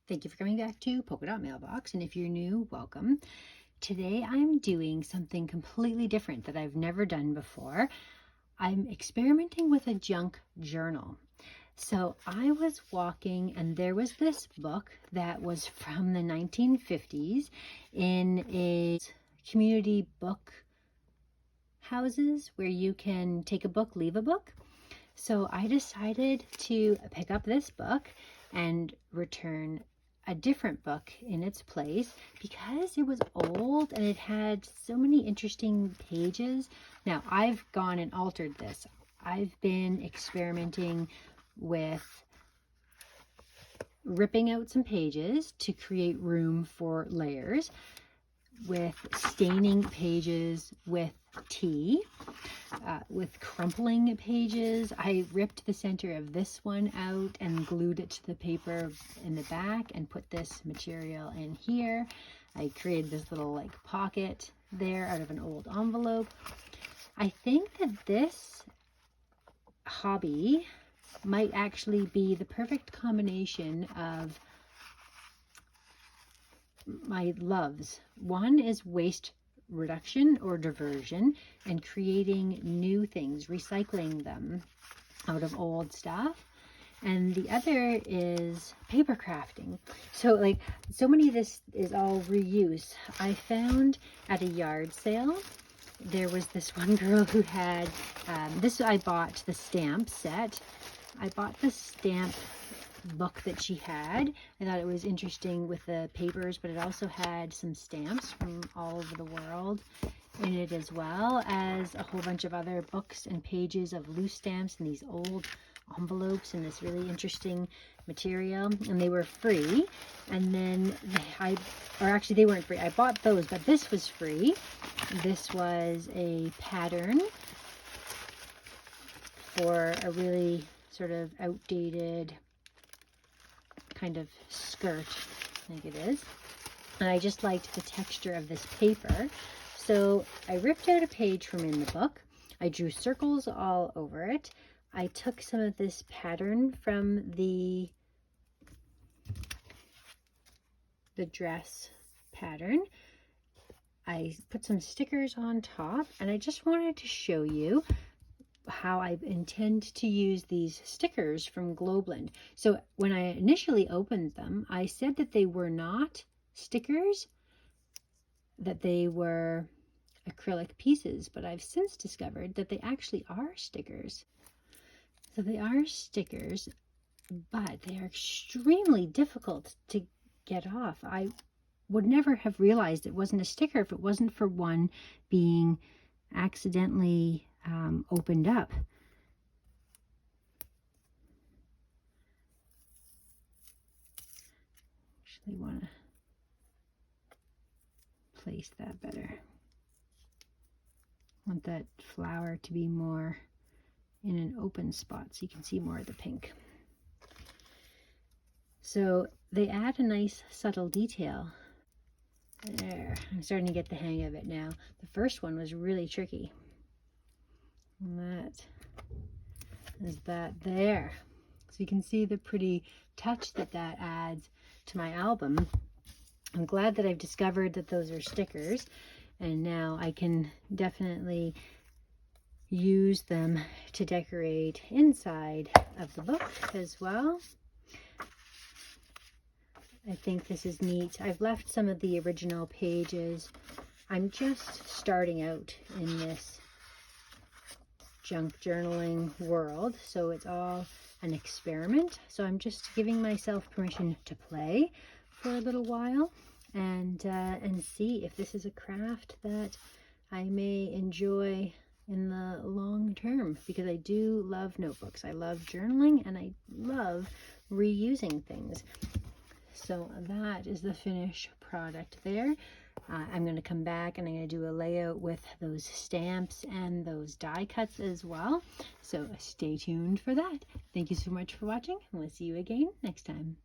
Thank you for coming back to Polka Dot Mailbox, and if you're new, welcome. Today I'm doing something completely different that I've never done before. I'm experimenting with a junk journal. So I was walking and there was this book that was from the 1950s in a community book houses where you can take a book, leave a book. So I decided to pick up this book and return a different book in its place because it was old and it had so many interesting pages. Now I've gone and altered this. I've been experimenting with ripping out some pages to create room for layers, with staining pages with tea, with crumpling pages. I ripped the center of this one out and glued it to the paper in the back and put this material in here. I created this little like pocket there out of an old envelope. I think that this hobby might actually be the perfect combination of my loves. One is waste reduction or diversion and creating new things, recycling them out of old stuff. And the other is paper crafting. So like so many of this is all reuse. I found at a yard sale, there was this one girl who had this. I bought the stamp set. I bought the stamp book that she had. I thought it was interesting with the papers, but it also had some stamps from all over the world in it, as well as a whole bunch of other books and pages of loose stamps and these old envelopes and this really interesting material, and they were free. And then actually they weren't free. I bought those, but this was free. This was a pattern for a really sort of outdated kind of skirt, I think it is. And I just liked the texture of this paper. So I ripped out a page from in the book. I drew circles all over it. I took some of this pattern from the dress pattern. I put some stickers on top, and I just wanted to show you how I intend to use these stickers from Globeland. So when I initially opened them, I said that they were not stickers, that they were acrylic pieces, but I've since discovered that they actually are stickers. So they are stickers, but they are extremely difficult to get off. I would never have realized it wasn't a sticker if it wasn't for one being accidentally opened up. Actually want to place that better. I want that flower to be more in an open spot so you can see more of the pink. So they add a nice subtle detail. There, I'm starting to get the hang of it now. The first one was really tricky. And that is that there. So you can see the pretty touch that adds to my album. I'm glad that I've discovered that those are stickers, and now I can definitely use them to decorate inside of the book as well. I think this is neat. I've left some of the original pages. I'm just starting out in this junk journaling world, so it's all an experiment. So I'm just giving myself permission to play for a little while and see if this is a craft that I may enjoy in the long term, because I do love notebooks. I love journaling and I love reusing things. So that is the finished product there. I'm going to come back and I'm going to do a layout with those stamps and those die cuts as well. So stay tuned for that. Thank you so much for watching, and we'll see you again next time.